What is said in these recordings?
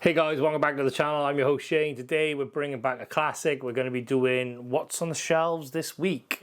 Hey guys, welcome back to the channel. I'm your host Shane. Today we're bringing back a classic. We're going to be doing what's on the shelves this week.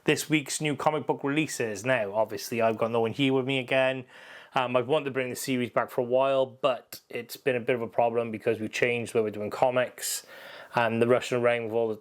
This week's new comic book releases. Now, obviously, I've got no one here with me again. I've wanted to bring the series back for a while, but it's been a bit of a problem because we changed where we're doing comics, and the rushing around with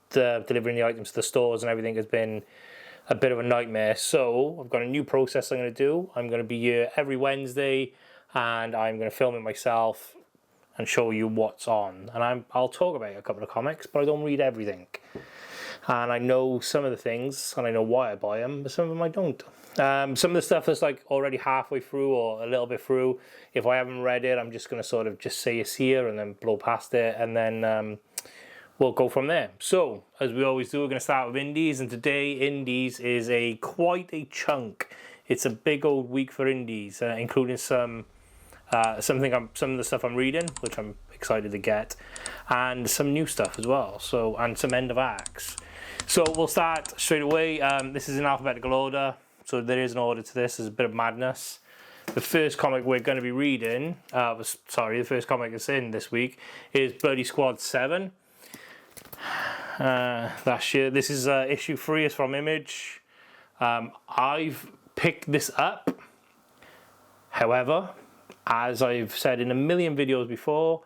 delivering the items to the stores and everything has been a bit of a nightmare. So I've got a new process I'm going to do. I'm going to be here every Wednesday, and I'm going to film it myself and show you what's on. And I'll talk about a couple of comics, but I don't read everything. And I know some of the things, and I know why I buy them, but some of them I don't. Some of the stuff that's like already halfway through or a little bit through, if I haven't read it, I'm just going to sort of just say it's here and then blow past it, and then we'll go from there. So, as we always do, we're going to start with indies, and today indies is quite a chunk. It's a big old week for indies, including some of the stuff I'm reading, which I'm excited to get, and some new stuff as well. So, and some end of acts. So we'll start straight away. This is in alphabetical order, so there is an order to this. There's a bit of madness. The first comic we're going to be reading, the first comic that's in this week is Bloody Squad 7. Last year. This is issue 3. It's from Image. I've picked this up. However, as I've said in a million videos before,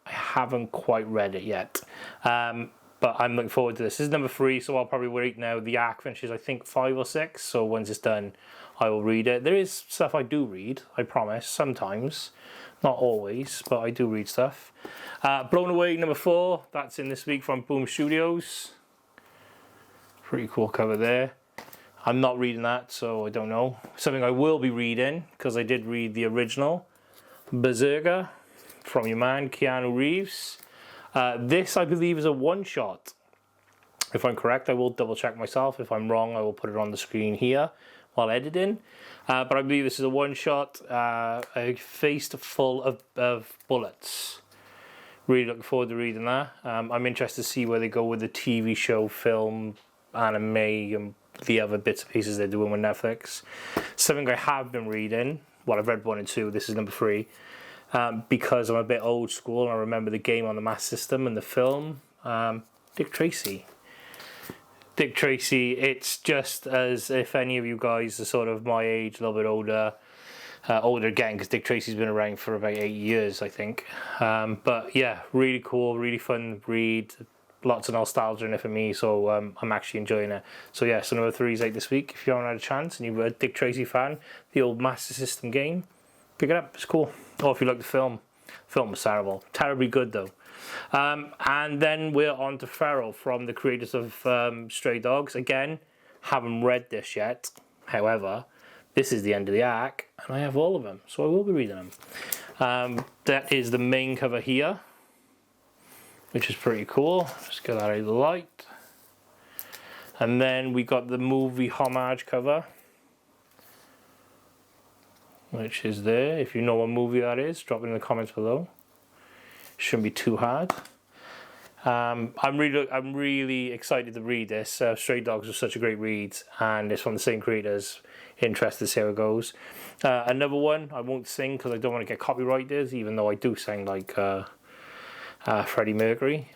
I haven't quite read it yet. But I'm looking forward to this. This is number 3, so I'll probably wait now. The arc finishes, I think, 5 or 6. So once it's done, I will read it. There is stuff I do read, I promise, sometimes. Not always, but I do read stuff. Blown Away, number 4. That's in this week from Boom Studios. Pretty cool cover there. I'm not reading that, so I don't know. Something I will be reading, because I did read the original. Berserker, from your man, Keanu Reeves. This, I believe, is a one-shot. If I'm correct, I will double-check myself. If I'm wrong, I will put it on the screen here while editing. But I believe this is a one-shot, a face full of bullets. Really looking forward to reading that. I'm interested to see where they go with the TV show, film, anime, and the other bits and pieces they're doing with Netflix. Something I have been reading, well, I've read 1 and 2, this is number 3, because I'm a bit old school and I remember the game on the Master System and the film. Dick Tracy. Dick Tracy, it's just as if any of you guys are sort of my age, a little bit older again, because Dick Tracy's been around for about 8 years, I think. But yeah, really cool, really fun read. Lots of nostalgia in it for me, so I'm actually enjoying it. So yeah, so number 3 is out this week. If you haven't had a chance and you're a Dick Tracy fan, the old Master System game, pick it up, it's cool. Or if you like the film was terrible. Terribly good though. And then we're on to Feral from the creators of Stray Dogs. Again, haven't read this yet. However, this is the end of the arc, and I have all of them, so I will be reading them. That is the main cover here, which is pretty cool. Just get that out of the light. And then we got the movie homage cover, which is there. If you know what movie that is, drop it in the comments below. Shouldn't be too hard. I'm really excited to read this. Stray Dogs was such a great read, and it's from the same creators. Interested to see how it goes. Another one I won't sing because I don't want to get copyrighted, even though I do sing like Freddie Mercury.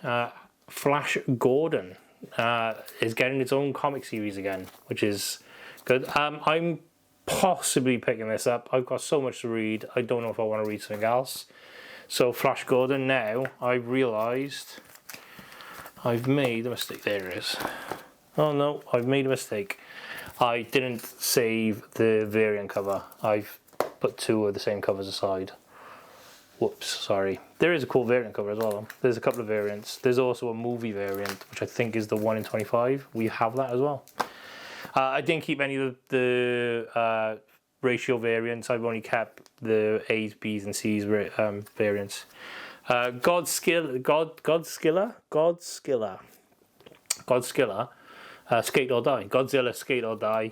Flash Gordon is getting its own comic series again, which is good. I'm possibly picking this up. I've got so much to read. I don't know if I want to read something else. So Flash Gordon, now I've realised I've made a mistake. There it is. Oh no, I've made a mistake. I didn't save the variant cover. I've put 2 of the same covers aside. Whoops, sorry. There is a cool variant cover as well. There's a couple of variants. There's also a movie variant, which I think is the 1 in 25. We have that as well. I didn't keep any of the ratio variants. I've only kept the A's, B's, and C's variants. Godzilla, Skate or Die. Godzilla, Skate or Die.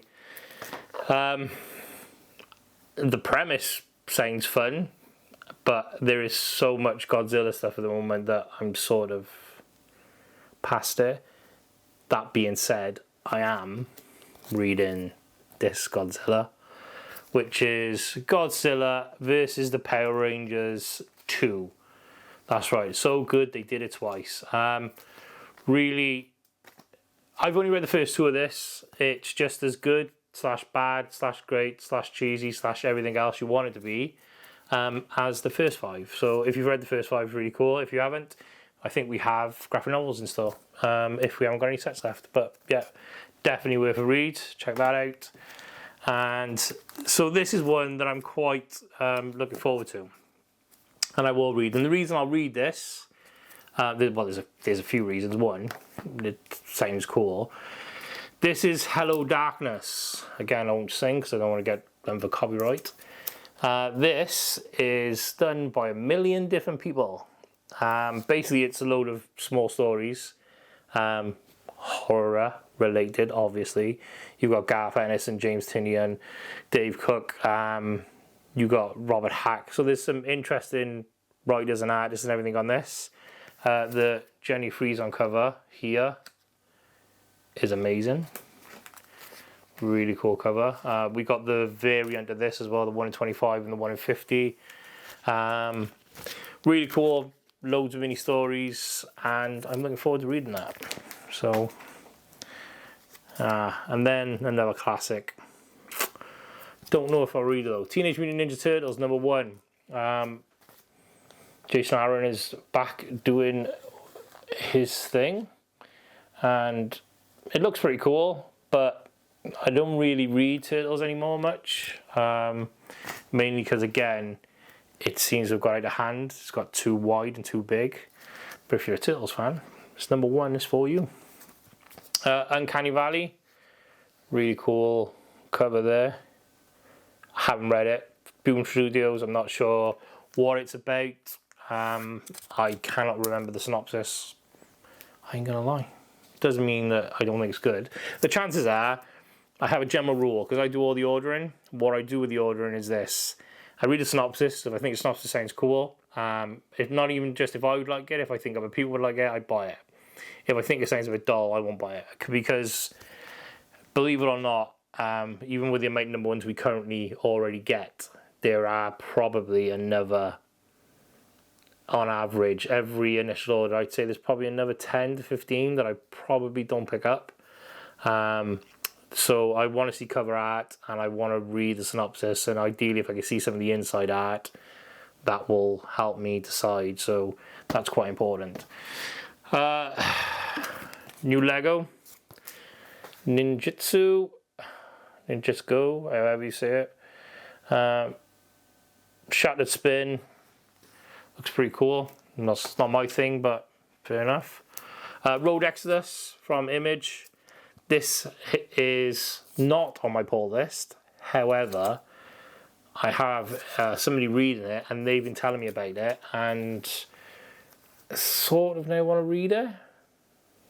The premise sounds fun, but there is so much Godzilla stuff at the moment that I'm sort of past it. That being said, I am reading this Godzilla, which is Godzilla versus the Power Rangers 2. That's right, so good they did it twice. Really, I've only read the first 2 of this. It's just as good / bad / great / cheesy / everything else you want it to be as the first 5. So if you've read the first 5, it's really cool. If you haven't, I think we have graphic novels in store if we haven't got any sets left. But yeah, definitely worth a read. Check that out. And so this is one that I'm quite looking forward to, and I will read. And the reason I'll read this, well, there's a few reasons. One, it sounds cool. This is Hello Darkness. Again, I won't sing because I don't want to get them for copyright. This is done by a million different people. Basically, it's a load of small stories, horror related, obviously. You've got Garth Ennis and James Tynion, Dave Cook, you got Robert Hack. So there's some interesting writers and artists and everything on this. The Jenny Frison cover here is amazing. Really cool cover. We got the variant of this as well, the 1 in 25 and the 1 in 50. Really cool, loads of mini stories, and I'm looking forward to reading that. So, and then another classic. Don't know if I'll read it though. Teenage Mutant Ninja Turtles #1. Jason Aaron is back doing his thing, and it looks pretty cool, but I don't really read Turtles anymore much, mainly because, again, it seems to have got out of hand. It's got too wide and too big. But if you're a Turtles fan, this #1 is for you. Uncanny Valley, really cool cover there. I haven't read it. Boom Studios, I'm not sure what it's about. I cannot remember the synopsis. I ain't gonna lie. Doesn't mean that I don't think it's good. The chances are, I have a general rule, because I do all the ordering. What I do with the ordering is this. I read the synopsis. If I think the synopsis sounds cool, if not even just if I would like it, if I think other people would like it, I buy it. If I think it sounds a bit dull, I won't buy it. Because, believe it or not, even with the amount of #1s we currently already get, there are probably another, on average, every initial order, I'd say there's probably another 10 to 15 that I probably don't pick up. So I want to see cover art, and I want to read the synopsis, and ideally if I can see some of the inside art, that will help me decide. So that's quite important. New Lego Ninjutsu, however you say it. Shattered Spin looks pretty cool. It's not my thing, but fair enough. Road Exodus from Image. This is not on my pull list. However, I have somebody reading it, and they've been telling me about it, and sort of now want to read it.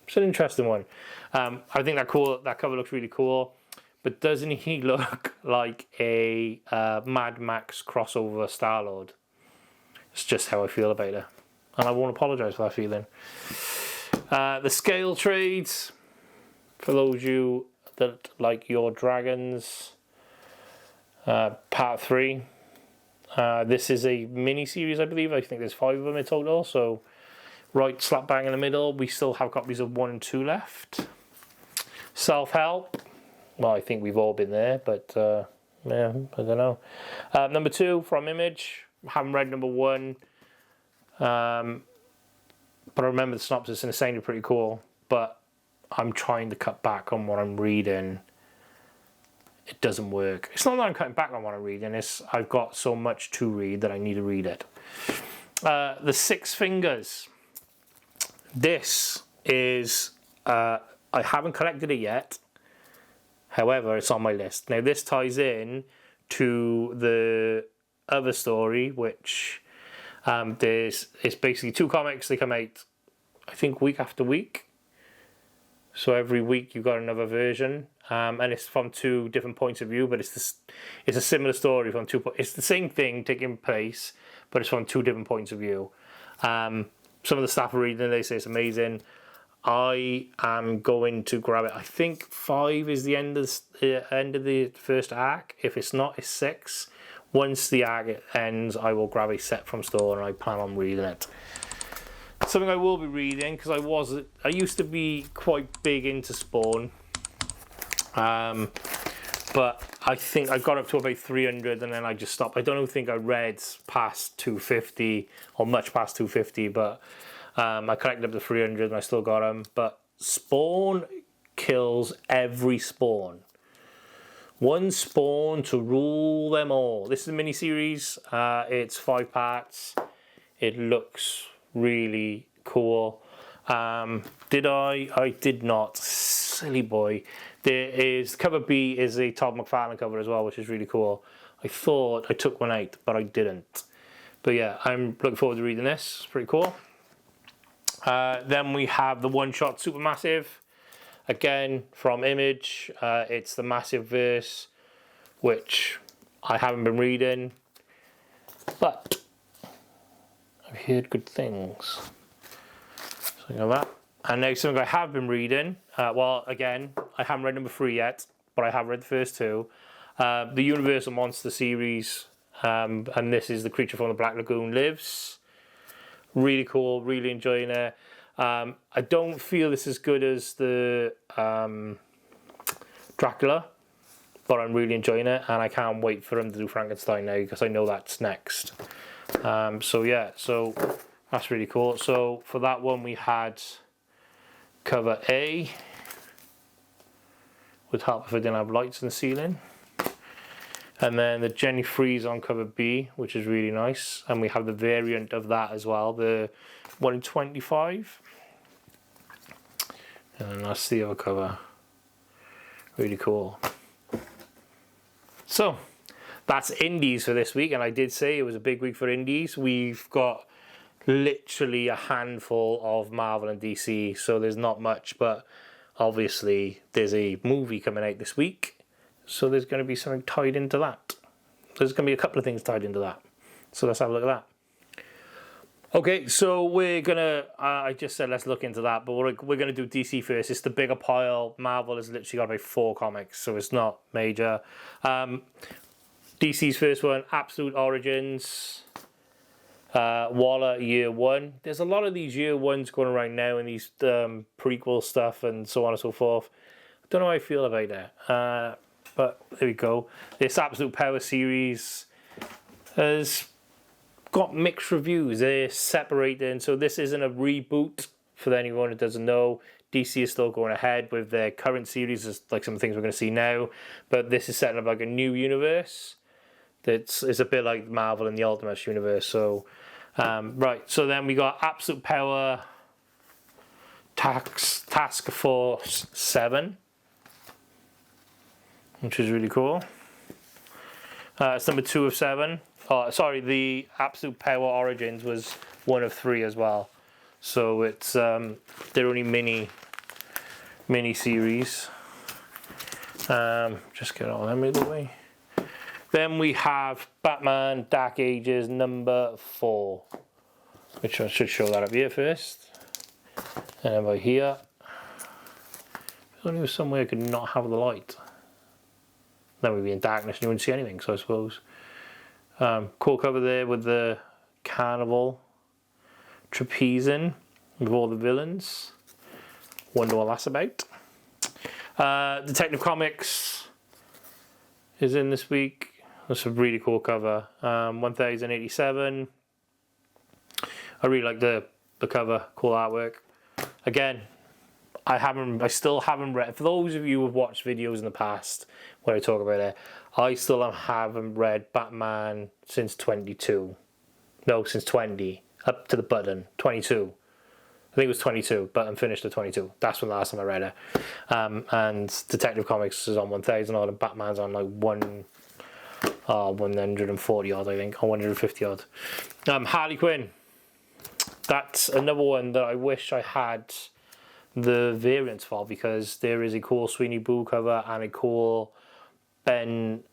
It's an interesting one. I think that cover looks really cool, but doesn't he look like a Mad Max crossover Star-Lord? It's just how I feel about it, and I won't apologise for that feeling. The Scale Trades, for those of you that like your dragons, part 3. This is a mini series, I believe. I think there's 5 of them in total. So, right slap bang in the middle. We still have copies of 1 and 2 left. Self-help. Well, I think we've all been there, but yeah, I don't know. #2 from Image. Haven't read #1, but I remember the synopsis and it sounded pretty cool. But I'm trying to cut back on what I'm reading. It doesn't work. It's not that I'm cutting back on what I'm reading. It's I've got so much to read that I need to read it. The Six Fingers. This is I haven't collected it yet. However, it's on my list. Now this ties in to the other story, which it's basically 2 comics. They come out, I think, week after week. So every week you've got another version, and it's from 2 different points of view. But it's a similar story from 2. It's the same thing taking place, but it's from 2 different points of view. Some of the staff are reading it. They say it's amazing. I am going to grab it. I think 5 is the end of the first arc. If it's not, it's 6, once the arc ends, I will grab a set from store and I plan on reading it. Something I will be reading, because I used to be quite big into Spawn, but I think I got up to about 300 and then I just stopped. I don't think I read past 250 or much past 250, but I collected up to 300 and I still got them. But Spawn kills every Spawn. One Spawn to rule them all. This is a mini-series. It's 5 parts. It looks really cool. Did I? I did not. Silly boy. There is cover B is a Todd McFarlane cover as well, which is really cool. I thought I took one out, but I didn't. But yeah, I'm looking forward to reading this. It's pretty cool. Then we have the one-shot Supermassive. Again, from Image. It's the Massive Verse, which I haven't been reading, but I've heard good things. Something like that. And now something I have been reading. Well, again, I haven't read number 3 yet, but I have read the first 2. The Universal Monster series, and this is The Creature from the Black Lagoon Lives. Really cool, really enjoying it. I don't feel this as good as the Dracula, but I'm really enjoying it, and I can't wait for him to do Frankenstein now because I know that's next. So yeah, so that's really cool. So for that one we had cover A with Help If I Didn't Have Lights in the Ceiling, and then the Jenny Freeze on cover B, which is really nice, and we have the variant of that as well, the 1 in 25, and then that's the other cover. Really cool. So that's indies for this week, and I did say it was a big week for indies. We've got literally a handful of Marvel and DC, so there's not much, but obviously there's a movie coming out this week, so there's going to be something tied into that. There's going to be a couple of things tied into that, so let's have a look at that. Okay, so we're gonna, I just said let's look into that, but we're gonna do DC first. It's the bigger pile. Marvel has literally got about 4 comics, so it's not major. DC's first one, Absolute Origins, Waller Year 1. There's a lot of these Year 1s going around now, and these prequel stuff and so on and so forth. I don't know how I feel about that, but there we go. This Absolute Power series has got mixed reviews. They're separating, so this isn't a reboot for anyone who doesn't know. DC is still going ahead with their current series, there's like some things we're going to see now, but this is setting up like a new universe that's a bit like Marvel and the Ultimate universe. So right, so then we got Absolute Power Task Force 7, which is really cool. It's number 2 of 7. Oh, sorry, the Absolute Power Origins was 1 of 3 as well. So it's they're only mini series. Just get all them out of the way. Then we have Batman Dark Ages number 4, which I should show that up here first. And over here, if only was somewhere I could not have the light. Then we'd be in darkness and you wouldn't see anything, so I suppose. Cool cover there with the carnival trapezing with all the villains. Wonder what that's about. Detective Comics is in this week. That's a really cool cover. 1087. I really like the cover, cool artwork. Again, I still haven't read. For those of you who have watched videos in the past where I talk about it, I still haven't read Batman since 22. No, since 20. Up to the button. 22. I think it was 22, but I'm finished at 22. That's when the last time I read it. And Detective Comics is on 1000 odd, and Batman's on like 140 odd, I think, or 150 odd. Harley Quinn. That's another one that I wish I had the variants for, because there is a cool Sweeney Boo cover and a cool Ben,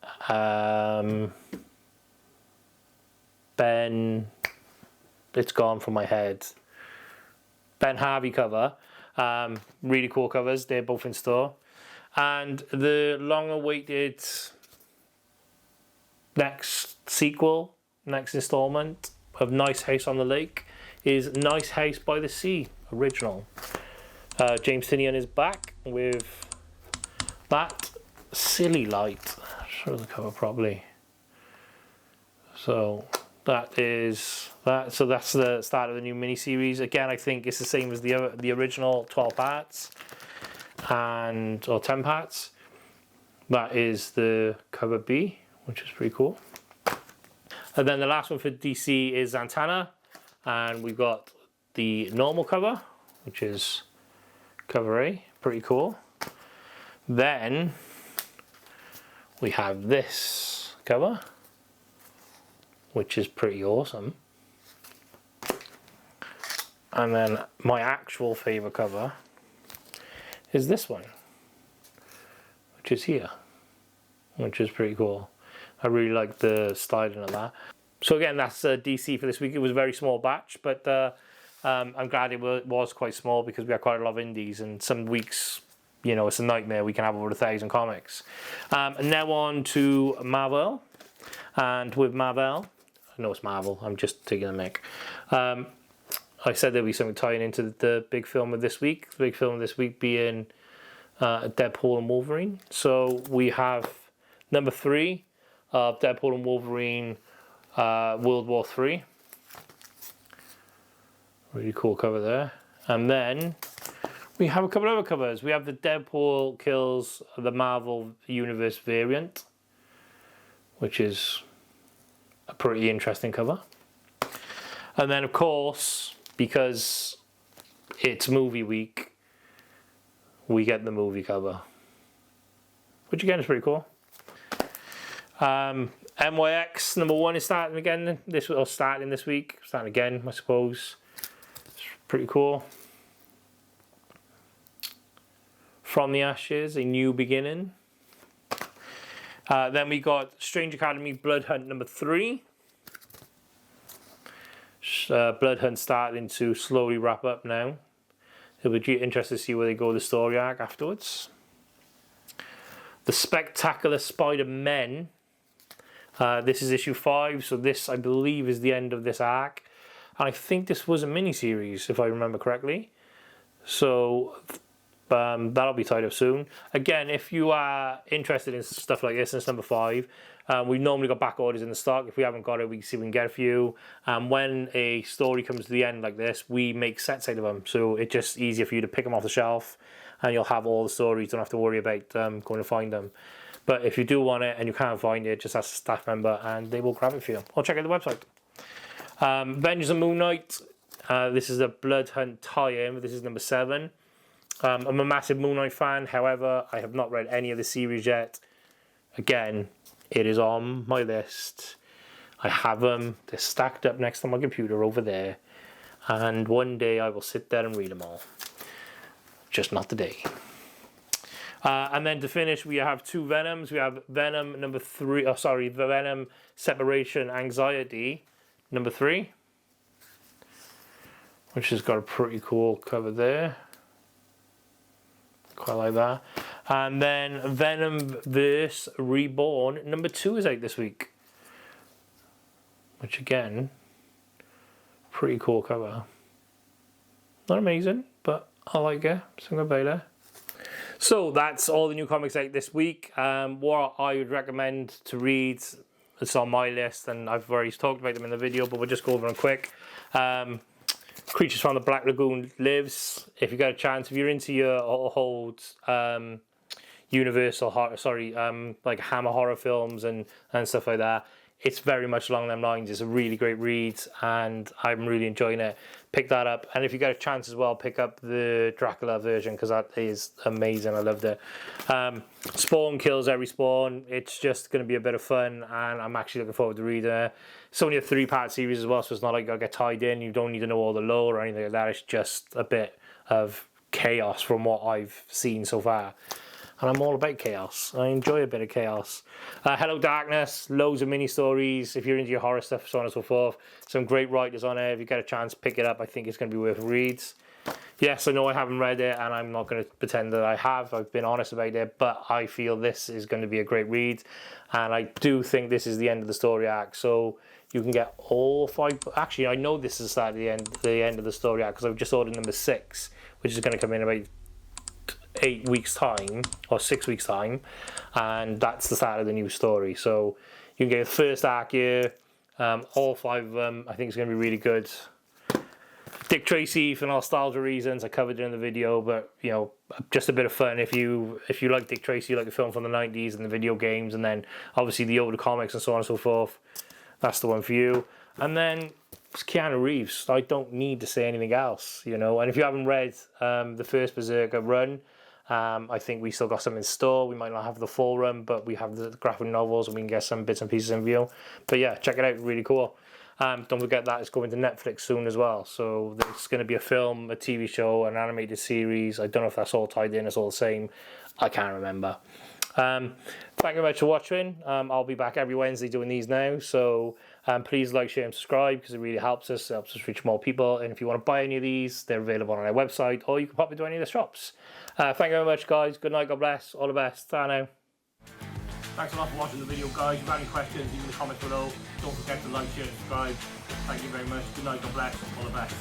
it's gone from my head. Ben Harvey cover. Really cool covers. They're both in store. And the long-awaited next sequel, next installment of Nice House on the Lake is Nice House by the Sea original. James Tynion is back with that silly light. Show the cover properly. So that is that. So that's the start of the new miniseries. Again, I think it's the same as the original 12 parts or 10 parts. That is the cover B, which is pretty cool. And then the last one for DC is Zatanna, and we've got the normal cover, which is cover A, pretty cool. Then we have this cover, which is pretty awesome. And then my actual favorite cover is this one, which is here, which is pretty cool. I really like the styling of that. So again, that's DC for this week. It was a very small batch, but I'm glad it was quite small because we had quite a lot of indies, and some weeks, you know, it's a nightmare. We can have over 1,000 comics. And now on to Marvel. And with Marvel, I know it's Marvel, I'm just taking a mic. I said there'll be something tying into the big film of this week. The big film of this week being Deadpool and Wolverine. So we have number 3 of Deadpool and Wolverine World War III. Really cool cover there. And then we have a couple of other covers. We have the Deadpool Kills the Marvel Universe variant, which is a pretty interesting cover. And then, of course, because it's movie week, we get the movie cover, which again is pretty cool. MYX number 1 is starting again starting this week. Starting again, I suppose. It's pretty cool. From the Ashes, A New Beginning. Then we got Strange Academy Blood Hunt number 3. Blood Hunt starting to slowly wrap up now. It'll be interesting to see where they go with the story arc afterwards. The Spectacular Spider-Men. This is issue 5, so this I believe is the end of this arc. And I think this was a mini-series, if I remember correctly. So that'll be tied up soon. Again, if you are interested in stuff like this, and it's number 5, we've normally got back orders in the stock. If we haven't got it, we can see if we can get a few. When a story comes to the end like this, we make sets out of them. So it's just easier for you to pick them off the shelf, and you'll have all the stories. Don't have to worry about going to find them. But if you do want it and you can't find it, just ask a staff member and they will grab it for you. Or check out the website. Avengers and Moon Knight. This is a Blood Hunt tie-in. This is number 7. I'm a massive Moon Knight fan. However, I have not read any of the series yet. Again, it is on my list. I have them. They're stacked up next to my computer over there. And one day I will sit there and read them all. Just not today. And then to finish, we have 2 Venoms. We have Venom number 3. Oh, sorry, the Venom Separation Anxiety number 3, which has got a pretty cool cover there. Quite like that. And then Venomverse Reborn number 2 is out this week, which again, pretty cool cover. Not amazing, but I like it. Something about it. So that's all the new comics out this week. What I would recommend to read, it's on my list, and I've already talked about them in the video, but we'll just go over them quick. Creatures from the Black Lagoon Lives. If you get a chance, if you're into your old Universal horror, like Hammer horror films and stuff like that, it's very much along them lines. It's a really great read, and I'm really enjoying it. Pick that up, and if you get a chance as well, pick up the Dracula version, because that is amazing. I loved it. Spawn kills every Spawn. It's just going to be a bit of fun, and I'm actually looking forward to reading it. It's only a 3-part series as well, so it's not like you got to get tied in. You don't need to know all the lore or anything like that. It's just a bit of chaos from what I've seen so far. And I'm all about chaos. I enjoy a bit of chaos. Hello Darkness, loads of mini stories. If you're into your horror stuff, so on and so forth. Some great writers on it. If you get a chance, pick it up. I think it's going to be worth reads. Yes, I know I haven't read it, and I'm not going to pretend that I have. I've been honest about it, but I feel this is going to be a great read, and I do think this is the end of the story arc. So you can get all 5. Actually, I know this is at the end of the story arc because I've just ordered number 6, which is going to come in about 8 weeks time or 6 weeks time, and that's the start of the new story. So you can get the first arc here, all 5 of them. I think it's going to be really good. Dick Tracy, for nostalgia reasons, I covered it in the video, but you know, just a bit of fun. If you like Dick Tracy, you like the film from the 90s and the video games, and then obviously the older comics and so on and so forth, that's the one for you. And then it's Keanu Reeves. I don't need to say anything else, you know. And if you haven't read the first Berserker run, I think we still got some in store. We might not have the full run, but we have the graphic novels, and we can get some bits and pieces in view. But yeah, check it out, really cool. Don't forget that it's going to Netflix soon as well. So there's going to be a film, a TV show, an animated series. I don't know if that's all tied in, it's all the same. I can't remember. Thank you very much for watching. I'll be back every Wednesday doing these now. So please like, share and subscribe because it really helps us. It helps us reach more people. And if you want to buy any of these, they're available on our website, or you can pop into any of the shops. Thank you very much, guys. Good night, God bless. All the best. Ta now. Thanks a lot for watching the video, guys. If you have any questions, leave in the comments below. Don't forget to like, share, and subscribe. Thank you very much. Good night, God bless. All the best.